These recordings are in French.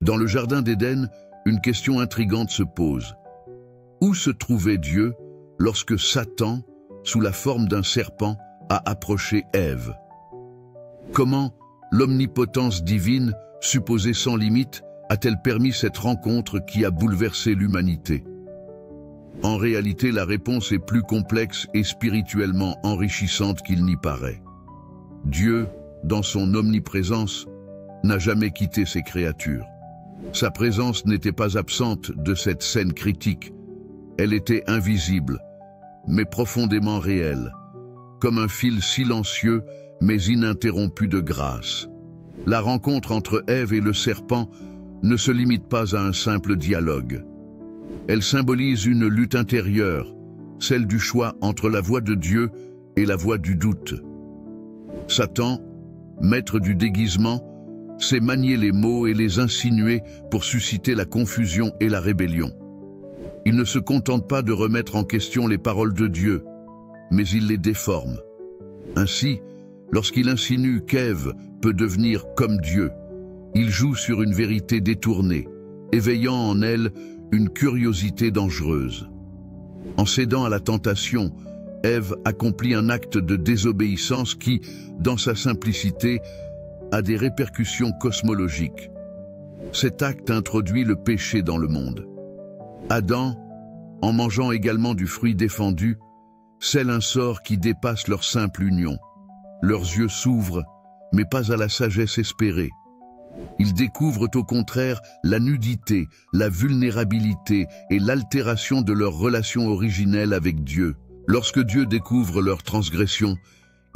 Dans le jardin d'Éden, une question intrigante se pose. Où se trouvait Dieu lorsque Satan, sous la forme d'un serpent, a approché Ève? Comment l'omnipotence divine, supposée sans limite, a-t-elle permis cette rencontre qui a bouleversé l'humanité? En réalité, la réponse est plus complexe et spirituellement enrichissante qu'il n'y paraît. Dieu, dans son omniprésence, n'a jamais quitté ses créatures. Sa présence n'était pas absente de cette scène critique. Elle était invisible, mais profondément réelle, comme un fil silencieux mais ininterrompu de grâce. La rencontre entre Ève et le serpent ne se limite pas à un simple dialogue. Elle symbolise une lutte intérieure, celle du choix entre la voix de Dieu et la voix du doute. Satan, maître du déguisement, sait manier les mots et les insinuer pour susciter la confusion et la rébellion. Il ne se contente pas de remettre en question les paroles de Dieu, mais il les déforme. Ainsi, lorsqu'il insinue qu'Ève peut devenir comme Dieu, il joue sur une vérité détournée, éveillant en elle une curiosité dangereuse. En cédant à la tentation, Ève accomplit un acte de désobéissance qui, dans sa simplicité, a des répercussions cosmologiques. Cet acte introduit le péché dans le monde. Adam, en mangeant également du fruit défendu, scelle un sort qui dépasse leur simple union. Leurs yeux s'ouvrent, mais pas à la sagesse espérée. Ils découvrent au contraire la nudité, la vulnérabilité et l'altération de leur relation originelle avec Dieu. Lorsque Dieu découvre leur transgression,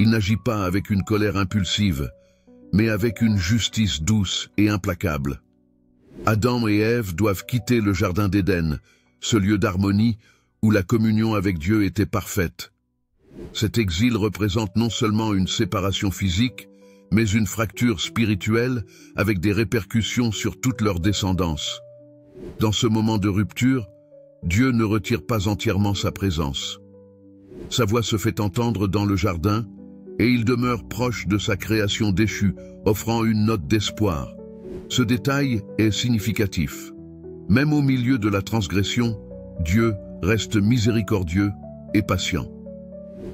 il n'agit pas avec une colère impulsive, mais avec une justice douce et implacable. Adam et Ève doivent quitter le jardin d'Éden, ce lieu d'harmonie où la communion avec Dieu était parfaite. Cet exil représente non seulement une séparation physique, mais une fracture spirituelle avec des répercussions sur toute leur descendance. Dans ce moment de rupture, Dieu ne retire pas entièrement sa présence. Sa voix se fait entendre dans le jardin, et il demeure proche de sa création déchue, offrant une note d'espoir. Ce détail est significatif. Même au milieu de la transgression, Dieu reste miséricordieux et patient.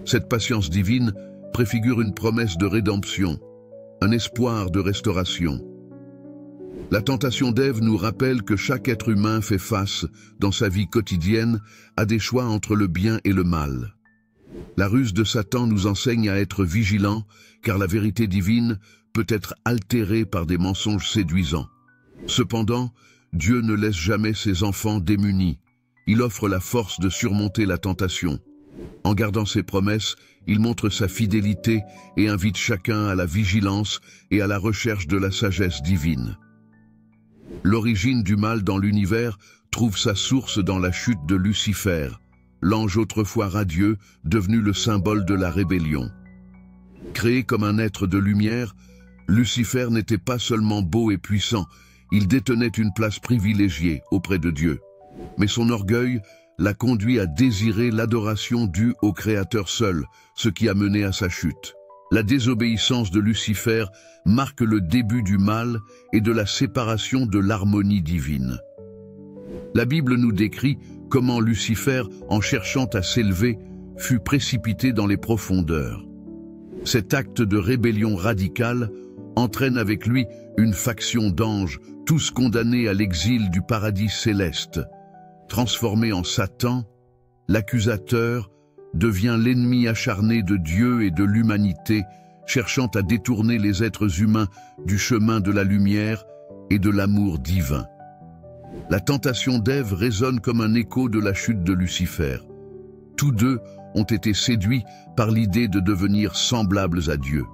Cette patience divine préfigure une promesse de rédemption, un espoir de restauration. La tentation d'Ève nous rappelle que chaque être humain fait face, dans sa vie quotidienne, à des choix entre le bien et le mal. La ruse de Satan nous enseigne à être vigilants, car la vérité divine peut être altérée par des mensonges séduisants. Cependant, Dieu ne laisse jamais ses enfants démunis. Il offre la force de surmonter la tentation. En gardant ses promesses, il montre sa fidélité et invite chacun à la vigilance et à la recherche de la sagesse divine. L'origine du mal dans l'univers trouve sa source dans la chute de Lucifer, l'ange autrefois radieux, devenu le symbole de la rébellion. Créé comme un être de lumière, Lucifer n'était pas seulement beau et puissant, il détenait une place privilégiée auprès de Dieu. Mais son orgueil l'a conduit à désirer l'adoration due au Créateur seul, ce qui a mené à sa chute. La désobéissance de Lucifer marque le début du mal et de la séparation de l'harmonie divine. La Bible nous décrit comment Lucifer, en cherchant à s'élever, fut précipité dans les profondeurs. Cet acte de rébellion radicale entraîne avec lui une faction d'anges, tous condamnés à l'exil du paradis céleste. Transformé en Satan, l'accusateur devient l'ennemi acharné de Dieu et de l'humanité, cherchant à détourner les êtres humains du chemin de la lumière et de l'amour divin. La tentation d'Ève résonne comme un écho de la chute de Lucifer. Tous deux ont été séduits par l'idée de devenir semblables à Dieu.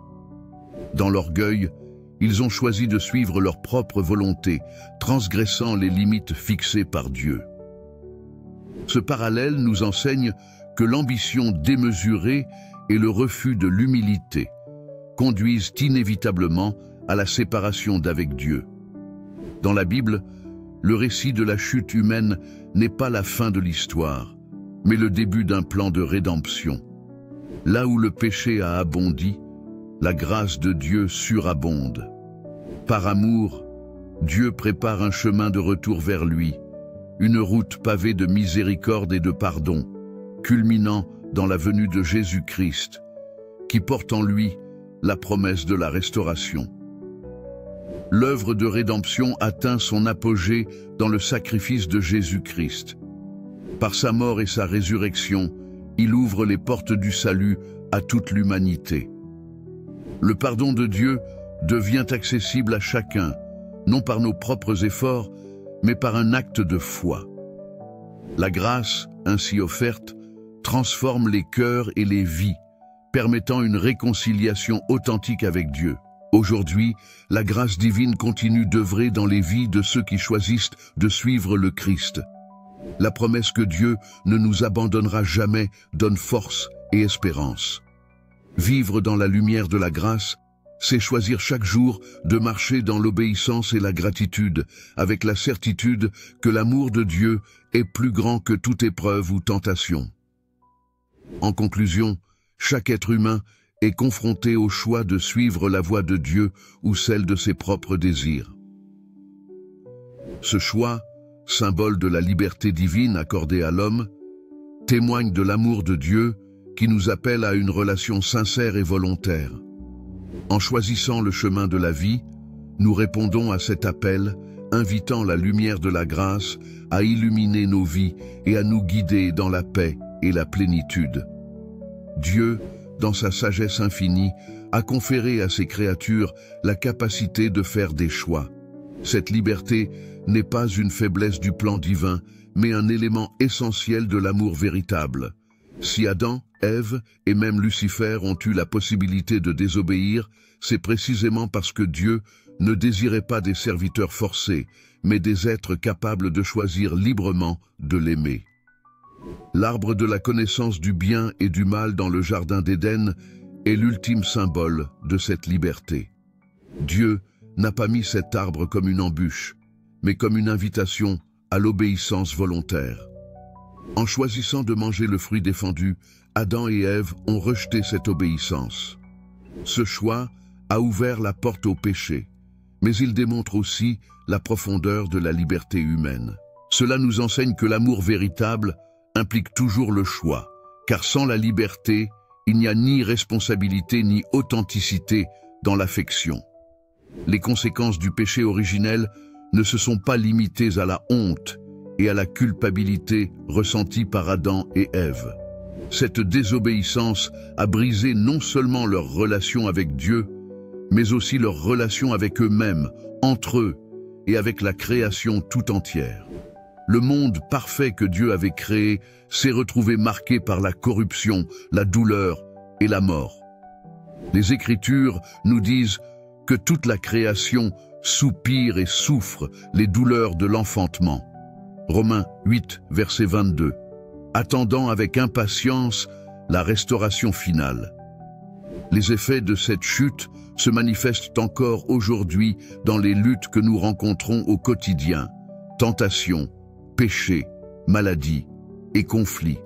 Dans l'orgueil, ils ont choisi de suivre leur propre volonté, transgressant les limites fixées par Dieu. Ce parallèle nous enseigne que l'ambition démesurée et le refus de l'humilité conduisent inévitablement à la séparation d'avec Dieu. Dans la Bible, le récit de la chute humaine n'est pas la fin de l'histoire, mais le début d'un plan de rédemption. Là où le péché a abondi, la grâce de Dieu surabonde. Par amour, Dieu prépare un chemin de retour vers lui, une route pavée de miséricorde et de pardon, culminant dans la venue de Jésus-Christ, qui porte en lui la promesse de la restauration. L'œuvre de rédemption atteint son apogée dans le sacrifice de Jésus-Christ. Par sa mort et sa résurrection, il ouvre les portes du salut à toute l'humanité. Le pardon de Dieu devient accessible à chacun, non par nos propres efforts, mais par un acte de foi. La grâce, ainsi offerte, transforme les cœurs et les vies, permettant une réconciliation authentique avec Dieu. Aujourd'hui, la grâce divine continue d'œuvrer dans les vies de ceux qui choisissent de suivre le Christ. La promesse que Dieu ne nous abandonnera jamais donne force et espérance. Vivre dans la lumière de la grâce, c'est choisir chaque jour de marcher dans l'obéissance et la gratitude, avec la certitude que l'amour de Dieu est plus grand que toute épreuve ou tentation. En conclusion, chaque être humain est confronté au choix de suivre la voie de Dieu ou celle de ses propres désirs. Ce choix, symbole de la liberté divine accordée à l'homme, témoigne de l'amour de Dieu qui nous appelle à une relation sincère et volontaire. En choisissant le chemin de la vie, nous répondons à cet appel, invitant la lumière de la grâce à illuminer nos vies et à nous guider dans la paix et la plénitude. Dieu, dans sa sagesse infinie, a conféré à ses créatures la capacité de faire des choix. Cette liberté n'est pas une faiblesse du plan divin, mais un élément essentiel de l'amour véritable. Si Adam, Ève et même Lucifer ont eu la possibilité de désobéir, c'est précisément parce que Dieu ne désirait pas des serviteurs forcés, mais des êtres capables de choisir librement de l'aimer. L'arbre de la connaissance du bien et du mal dans le jardin d'Éden est l'ultime symbole de cette liberté. Dieu n'a pas mis cet arbre comme une embûche, mais comme une invitation à l'obéissance volontaire. En choisissant de manger le fruit défendu, Adam et Ève ont rejeté cette obéissance. Ce choix a ouvert la porte au péché, mais il démontre aussi la profondeur de la liberté humaine. Cela nous enseigne que l'amour véritable implique toujours le choix, car sans la liberté, il n'y a ni responsabilité ni authenticité dans l'affection. Les conséquences du péché originel ne se sont pas limitées à la honte et à la culpabilité ressentie par Adam et Ève. Cette désobéissance a brisé non seulement leur relation avec Dieu, mais aussi leur relation avec eux-mêmes, entre eux et avec la création tout entière. Le monde parfait que Dieu avait créé s'est retrouvé marqué par la corruption, la douleur et la mort. Les Écritures nous disent que toute la création soupire et souffre les douleurs de l'enfantement. Romains 8, verset 22. Attendant avec impatience la restauration finale. Les effets de cette chute se manifestent encore aujourd'hui dans les luttes que nous rencontrons au quotidien. Tentation, péché, maladie et conflits.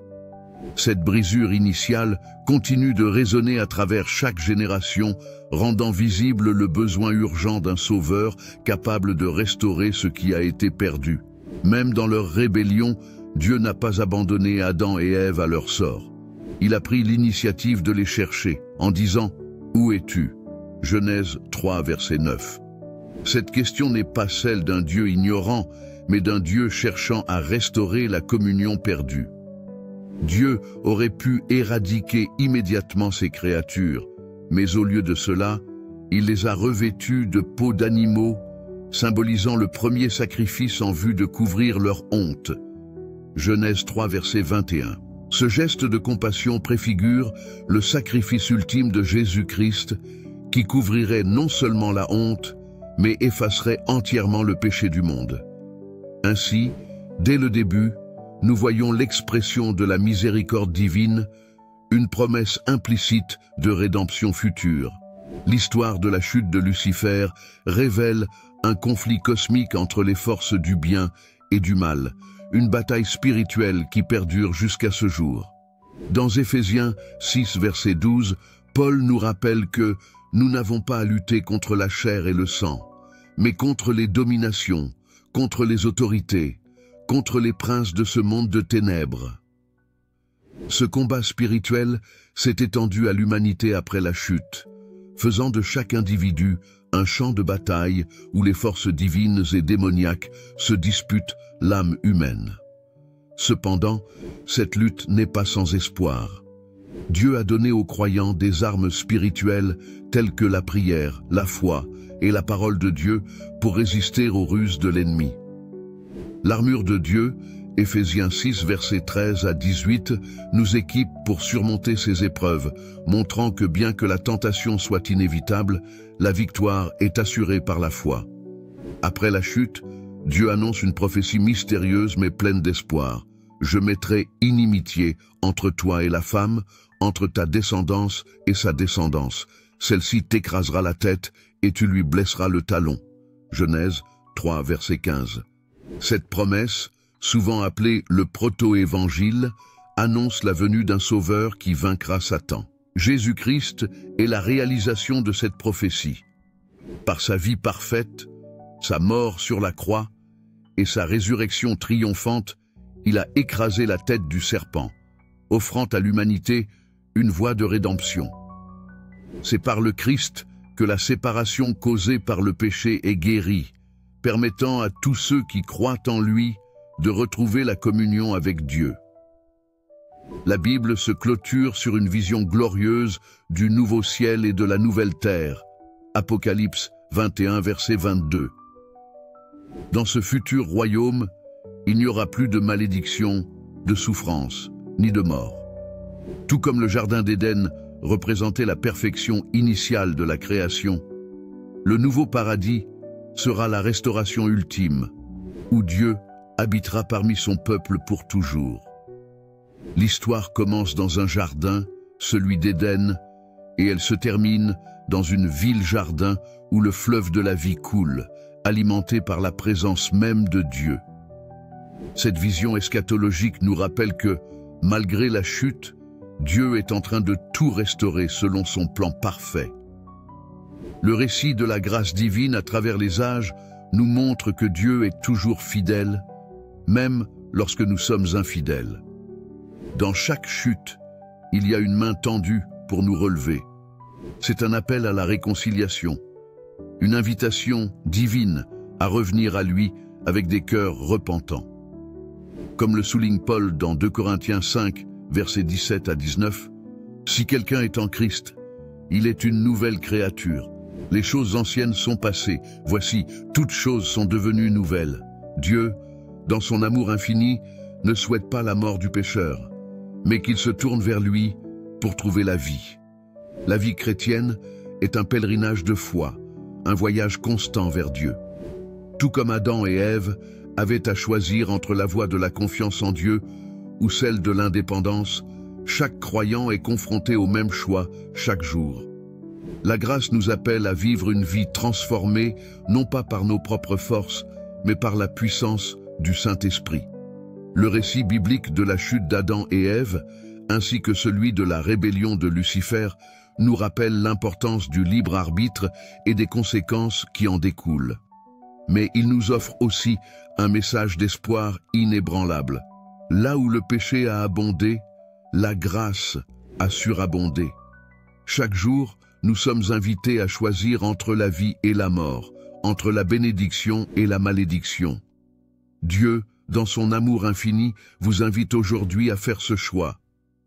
Cette brisure initiale continue de résonner à travers chaque génération, rendant visible le besoin urgent d'un sauveur capable de restaurer ce qui a été perdu. Même dans leur rébellion, Dieu n'a pas abandonné Adam et Ève à leur sort. Il a pris l'initiative de les chercher, en disant « Où es-tu » Genèse 3, verset 9. Cette question n'est pas celle d'un Dieu ignorant, mais d'un Dieu cherchant à restaurer la communion perdue. Dieu aurait pu éradiquer immédiatement ces créatures, mais au lieu de cela, il les a revêtues de peaux d'animaux, symbolisant le premier sacrifice en vue de couvrir leur honte. Genèse 3, verset 21. Ce geste de compassion préfigure le sacrifice ultime de Jésus-Christ, qui couvrirait non seulement la honte, mais effacerait entièrement le péché du monde. Ainsi, dès le début, nous voyons l'expression de la miséricorde divine, une promesse implicite de rédemption future. L'histoire de la chute de Lucifer révèle un conflit cosmique entre les forces du bien et du mal, une bataille spirituelle qui perdure jusqu'à ce jour. Dans Éphésiens 6, verset 12, Paul nous rappelle que nous n'avons pas à lutter contre la chair et le sang, mais contre les dominations, contre les autorités, contre les princes de ce monde de ténèbres. Ce combat spirituel s'est étendu à l'humanité après la chute, faisant de chaque individu un champ de bataille où les forces divines et démoniaques se disputent l'âme humaine. Cependant, cette lutte n'est pas sans espoir. Dieu a donné aux croyants des armes spirituelles telles que la prière, la foi et la parole de Dieu pour résister aux ruses de l'ennemi. L'armure de Dieu, Éphésiens 6, versets 13 à 18, nous équipe pour surmonter ces épreuves, montrant que bien que la tentation soit inévitable, la victoire est assurée par la foi. Après la chute, Dieu annonce une prophétie mystérieuse mais pleine d'espoir. « Je mettrai inimitié entre toi et la femme, entre ta descendance et sa descendance. Celle-ci t'écrasera la tête et tu lui blesseras le talon. » Genèse 3, verset 15. Cette promesse, souvent appelée le proto-évangile, annonce la venue d'un sauveur qui vaincra Satan. Jésus-Christ est la réalisation de cette prophétie. Par sa vie parfaite, sa mort sur la croix et sa résurrection triomphante, il a écrasé la tête du serpent, offrant à l'humanité une voie de rédemption. C'est par le Christ que la séparation causée par le péché est guérie, permettant à tous ceux qui croient en lui de retrouver la communion avec Dieu. La Bible se clôture sur une vision glorieuse du nouveau ciel et de la nouvelle terre. Apocalypse 21, verset 22. Dans ce futur royaume, il n'y aura plus de malédiction, de souffrance, ni de mort. Tout comme le jardin d'Éden représentait la perfection initiale de la création, le nouveau paradis sera la restauration ultime, où Dieu habitera parmi son peuple pour toujours. L'histoire commence dans un jardin, celui d'Éden, et elle se termine dans une ville-jardin où le fleuve de la vie coule, alimenté par la présence même de Dieu. Cette vision eschatologique nous rappelle que, malgré la chute, Dieu est en train de tout restaurer selon son plan parfait. Le récit de la grâce divine à travers les âges nous montre que Dieu est toujours fidèle, même lorsque nous sommes infidèles. Dans chaque chute, il y a une main tendue pour nous relever. C'est un appel à la réconciliation, une invitation divine à revenir à lui avec des cœurs repentants. Comme le souligne Paul dans 2 Corinthiens 5, versets 17 à 19, « Si quelqu'un est en Christ, il est une nouvelle créature. Les choses anciennes sont passées, voici, toutes choses sont devenues nouvelles. » Dieu, dans son amour infini, ne souhaite pas la mort du pécheur, mais qu'il se tourne vers lui pour trouver la vie. La vie chrétienne est un pèlerinage de foi, un voyage constant vers Dieu. Tout comme Adam et Ève avaient à choisir entre la voie de la confiance en Dieu ou celle de l'indépendance, chaque croyant est confronté au même choix chaque jour. La grâce nous appelle à vivre une vie transformée, non pas par nos propres forces, mais par la puissance du Saint-Esprit. Le récit biblique de la chute d'Adam et Ève, ainsi que celui de la rébellion de Lucifer, nous rappellent l'importance du libre arbitre et des conséquences qui en découlent. Mais il nous offre aussi un message d'espoir inébranlable. Là où le péché a abondé, la grâce a surabondé. Chaque jour, nous sommes invités à choisir entre la vie et la mort, entre la bénédiction et la malédiction. Dieu, dans son amour infini, vous invite aujourd'hui à faire ce choix.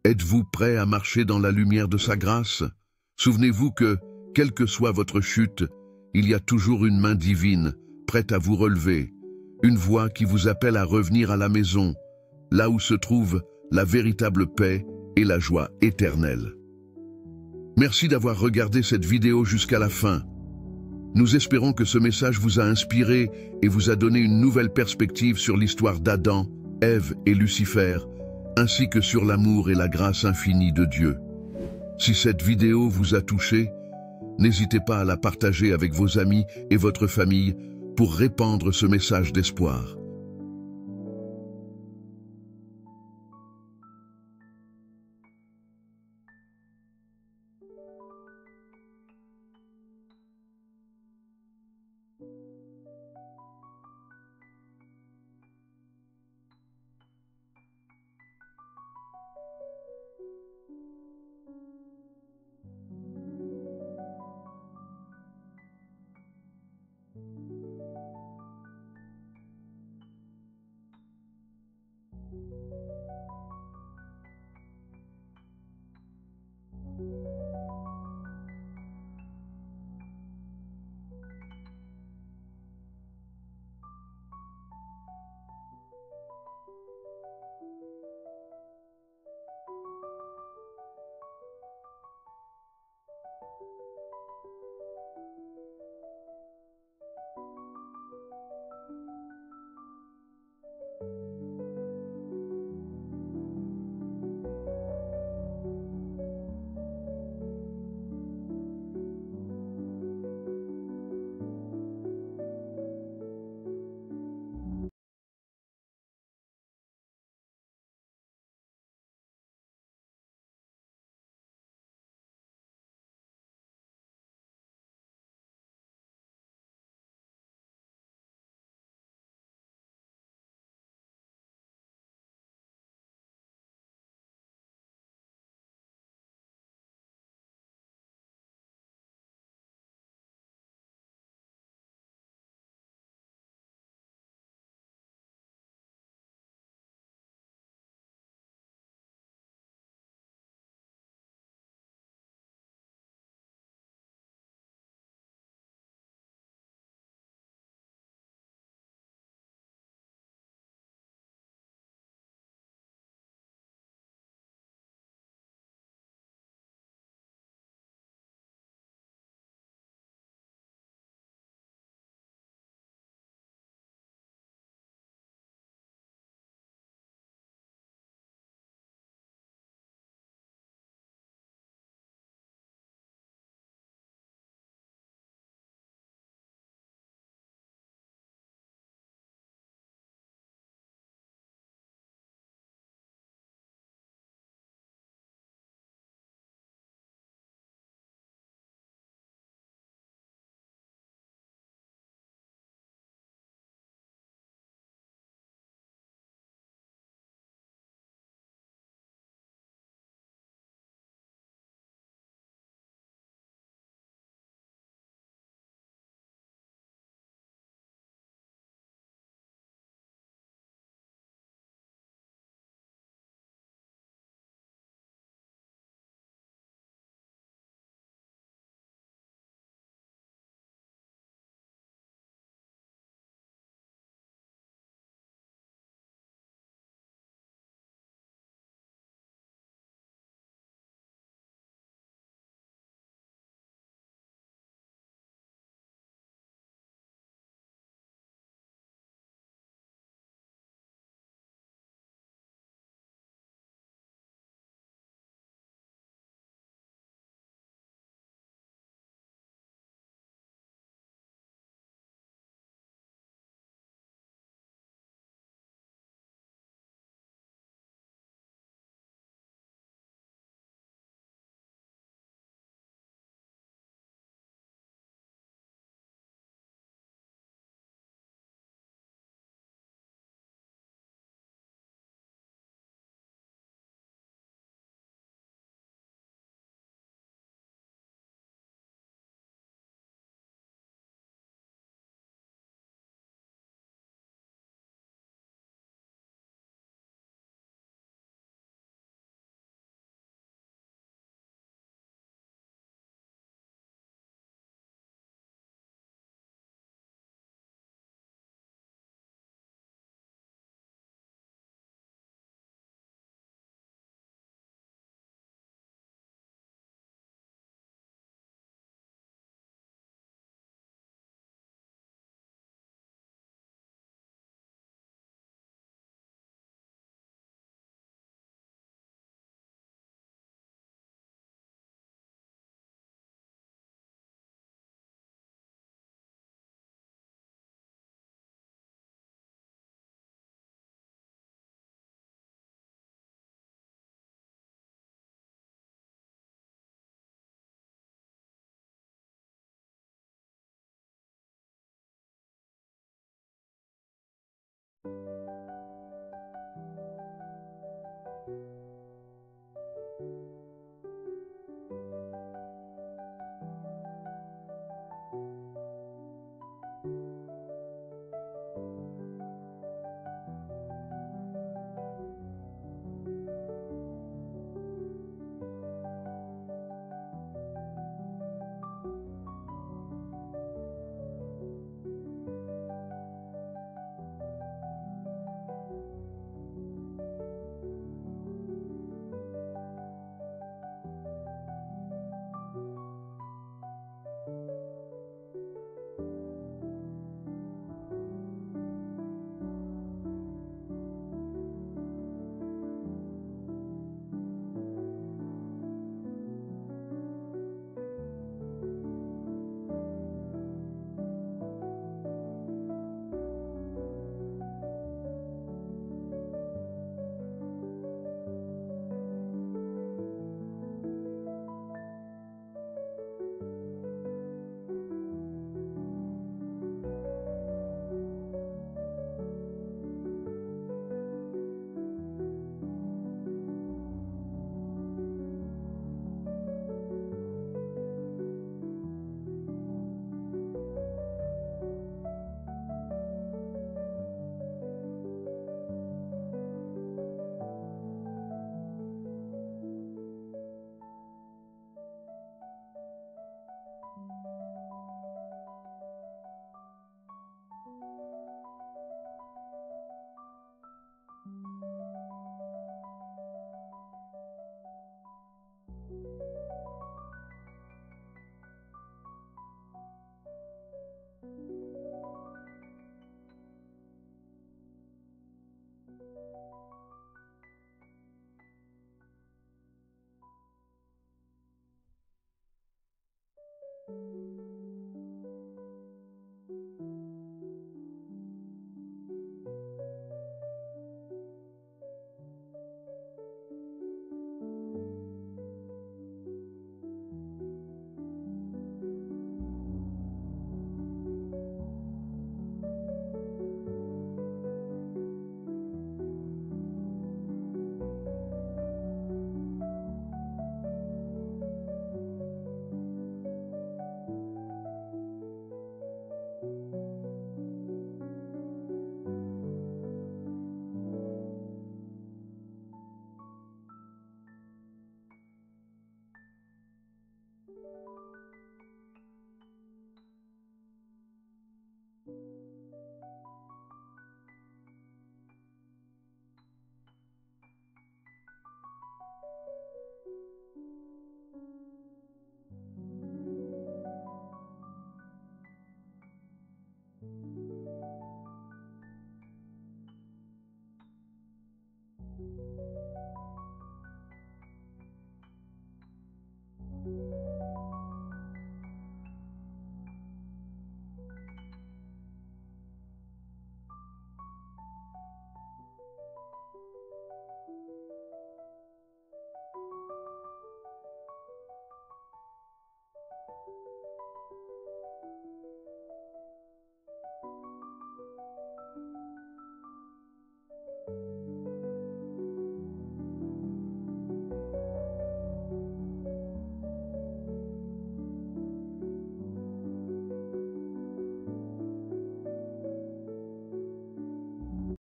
Êtes-vous prêt à marcher dans la lumière de sa grâce? Souvenez-vous que, quelle que soit votre chute, il y a toujours une main divine, prête à vous relever, une voix qui vous appelle à revenir à la maison, là où se trouve la véritable paix et la joie éternelle. Merci d'avoir regardé cette vidéo jusqu'à la fin. Nous espérons que ce message vous a inspiré et vous a donné une nouvelle perspective sur l'histoire d'Adam, Ève et Lucifer, ainsi que sur l'amour et la grâce infinie de Dieu. Si cette vidéo vous a touché, n'hésitez pas à la partager avec vos amis et votre famille pour répandre ce message d'espoir.